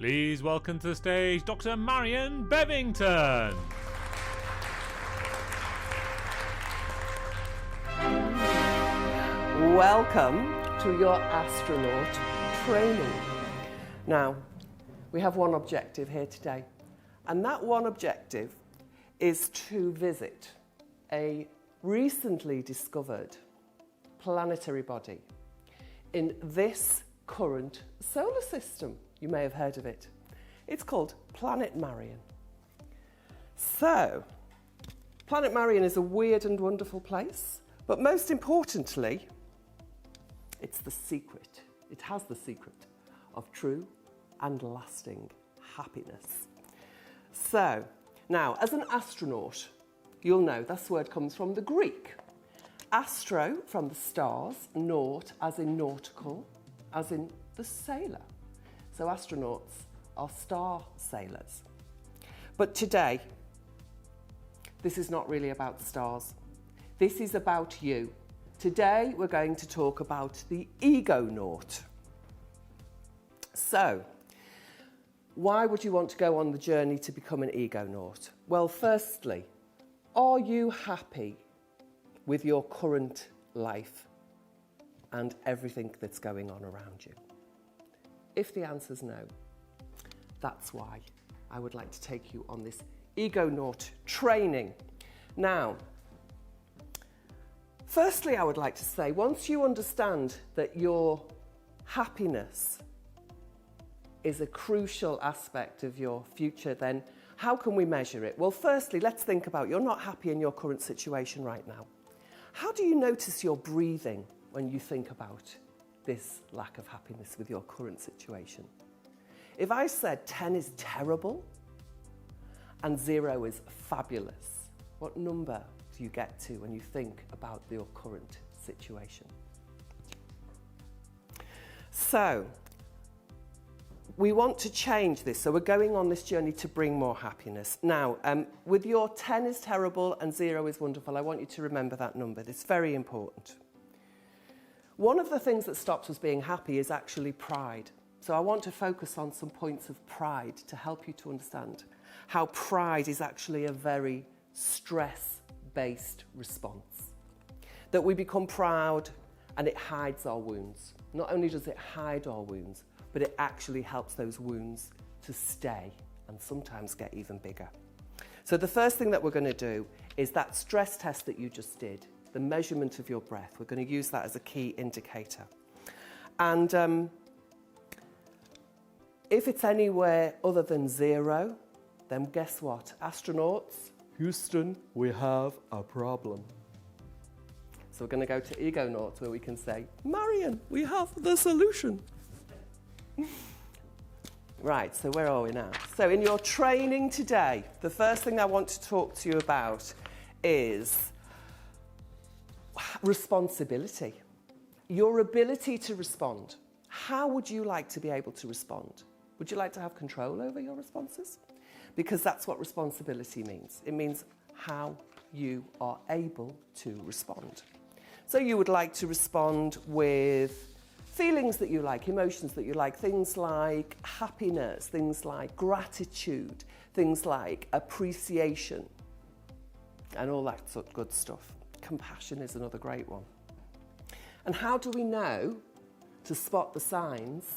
Please welcome to the stage Dr Marion Bevington. Welcome to your astronaut training. Now, we have one objective here today, and that one objective is to visit a recently discovered planetary body in this current solar system. You may have heard of it. It's called Planet Marion. So, Planet Marion is a weird and wonderful place, but most importantly, it's the secret. It has the secret of true and lasting happiness. So, now, as an astronaut, you'll know this word comes from the Greek. Astro, from the stars, naut, as in nautical, as in the sailor. So astronauts are star sailors. But today, this is not really about stars. This is about you. Today, we're going to talk about the egonaut. So, why would you want to go on the journey to become an egonaut? Well, firstly, are you happy with your current life and everything that's going on around you? If the answer's no, that's why I would like to take you on this egonaut training. Now, firstly, I would like to say, once you understand that your happiness is a crucial aspect of your future, then how can we measure it? Well, firstly, let's think about, you're not happy in your current situation right now. How do you notice your breathing when you think about this lack of happiness with your current situation? If I said 10 is terrible and 0 is fabulous, what number do you get to when you think about your current situation? So, we want to change this. So we're going on this journey to bring more happiness. Now, with your 10 is terrible and 0 is wonderful, I want you to remember that number. It's very important. One of the things that stops us being happy is actually pride. So I want to focus on some points of pride to help you to understand how pride is actually a very stress-based response. That we become proud and it hides our wounds. Not only does it hide our wounds, but it actually helps those wounds to stay and sometimes get even bigger. So the first thing that we're going to do is that stress test that you just did, the measurement of your breath. We're going to use that as a key indicator. And if it's anywhere other than 0, then guess what? Astronauts, Houston, we have a problem. So we're going to go to egonauts where we can say, Marion, we have the solution. Right, so where are we now? So in your training today, the first thing I want to talk to you about is responsibility. Your ability to respond. How would you like to be able to respond? Would you like to have control over your responses? Because that's what responsibility means. It means how you are able to respond. So you would like to respond with feelings that you like, emotions that you like, things like happiness, things like gratitude, things like appreciation, and all that sort of good stuff. Compassion is another great one. And how do we know to spot the signs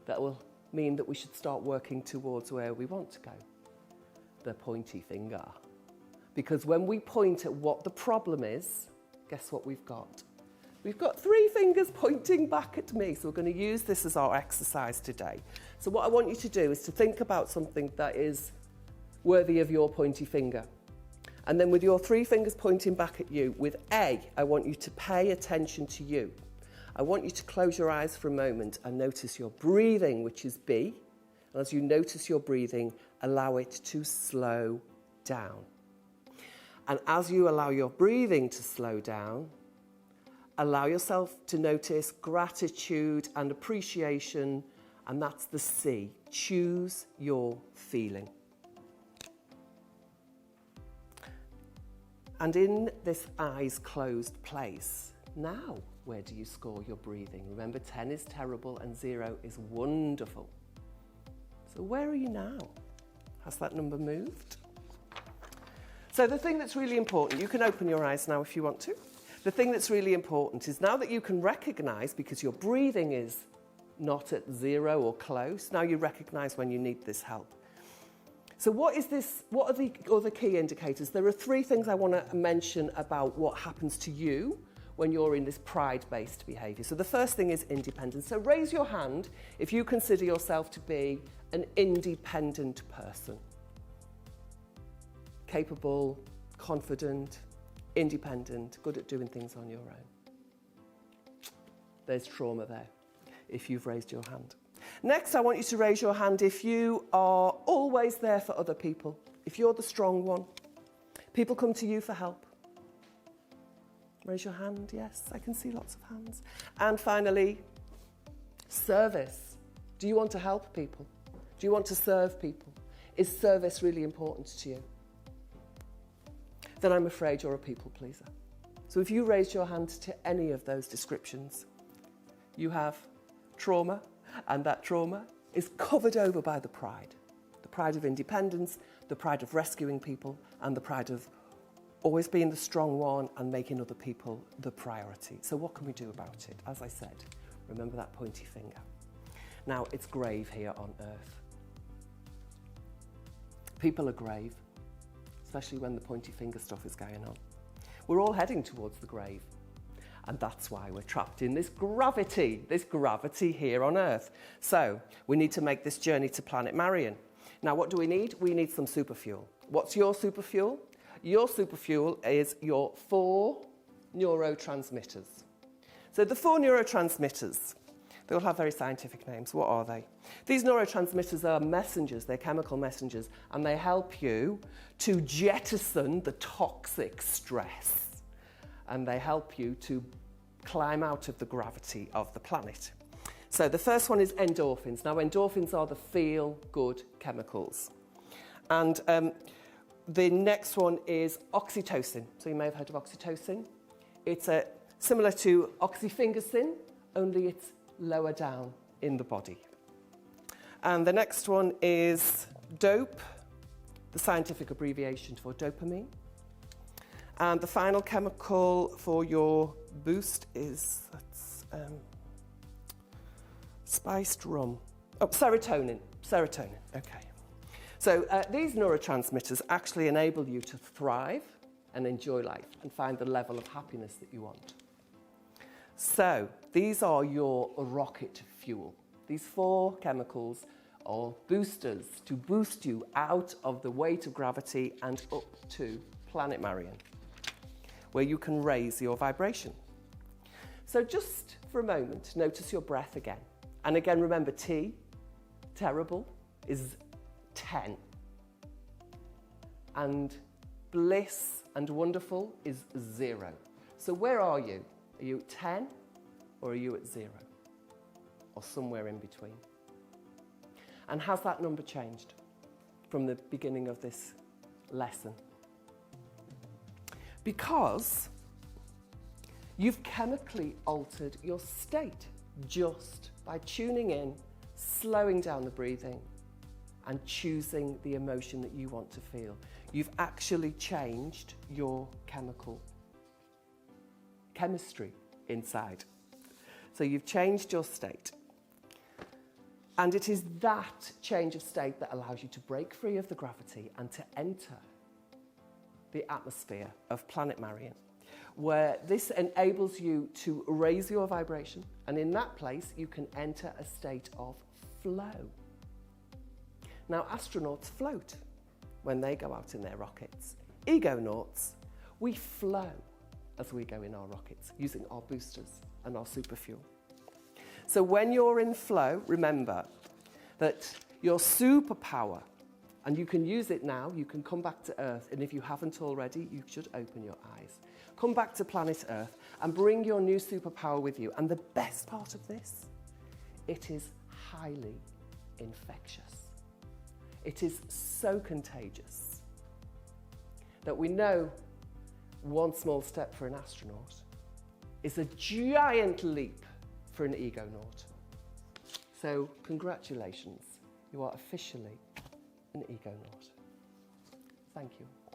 that will mean that we should start working towards where we want to go? The pointy finger. Because when we point at what the problem is, guess what we've got? We've got 3 fingers pointing back at me. So we're going to use this as our exercise today. So what I want you to do is to think about something that is worthy of your pointy finger. And then with your 3 fingers pointing back at you, with A, I want you to pay attention to you. I want you to close your eyes for a moment and notice your breathing, which is B. And as you notice your breathing, allow it to slow down. And as you allow your breathing to slow down, allow yourself to notice gratitude and appreciation, and that's the C. Choose your feeling. And in this eyes closed place, now where do you score your breathing? Remember, 10 is terrible and 0 is wonderful. So where are you now? Has that number moved? So the thing that's really important, you can open your eyes now if you want to. The thing that's really important is now that you can recognise, because your breathing is not at 0 or close, now you recognise when you need this help. So what are the other key indicators? There are 3 things I want to mention about what happens to you when you're in this pride-based behaviour. So the first thing is independence. So raise your hand if you consider yourself to be an independent person. Capable, confident, independent, good at doing things on your own. There's trauma there, if you've raised your hand. Next, I want you to raise your hand if you are always there for other people, if you're the strong one. People come to you for help. Raise your hand, yes, I can see lots of hands. And finally, service. Do you want to help people? Do you want to serve people? Is service really important to you? Then I'm afraid you're a people pleaser. So if you raised your hand to any of those descriptions, you have trauma, and that trauma is covered over by the pride of independence, the pride of rescuing people, and the pride of always being the strong one and making other people the priority. So what can we do about it? As I said, remember that pointy finger. Now, it's grave here on Earth. People are grave, especially when the pointy finger stuff is going on. We're all heading towards the grave. And that's why we're trapped in this gravity here on Earth. So we need to make this journey to Planet Marion. Now, what do we need? We need some super fuel. What's your super fuel? Your super fuel is your 4 neurotransmitters. So the 4 neurotransmitters, they all have very scientific names. What are they? These neurotransmitters are messengers, they're chemical messengers, and they help you to jettison the toxic stress. And they help you to climb out of the gravity of the planet. So the first one is endorphins. Now, endorphins are the feel-good chemicals. And the next one is oxytocin. So you may have heard of oxytocin. It's similar to oxyfingocin, only it's lower down in the body. And the next one is dope, the scientific abbreviation for dopamine. And the final chemical for your boost is spiced rum. Oh, serotonin. Serotonin, okay. So these neurotransmitters actually enable you to thrive and enjoy life and find the level of happiness that you want. So these are your rocket fuel. These 4 chemicals are boosters to boost you out of the weight of gravity and up to Planet Marion, where you can raise your vibration. So just for a moment, notice your breath again. And again, remember T, terrible, is 10. And bliss and wonderful is 0. So where are you? Are you at 10 or are you at 0? Or somewhere in between? And has that number changed from the beginning of this lesson? Because you've chemically altered your state just by tuning in, slowing down the breathing, and choosing the emotion that you want to feel. You've actually changed your chemistry inside. So you've changed your state. And it is that change of state that allows you to break free of the gravity and to enter the atmosphere of Planet Marion, where this enables you to raise your vibration, and in that place you can enter a state of flow. Now, astronauts float when they go out in their rockets. Egonauts, we flow as we go in our rockets using our boosters and our super fuel. So when you're in flow, remember that your superpower, and you can use it now, you can come back to Earth, and if you haven't already, you should open your eyes. Come back to planet Earth and bring your new superpower with you. And the best part of this, it is highly infectious. It is so contagious that we know one small step for an astronaut is a giant leap for an egonaut. So congratulations, You are officially an egonaut. Thank you.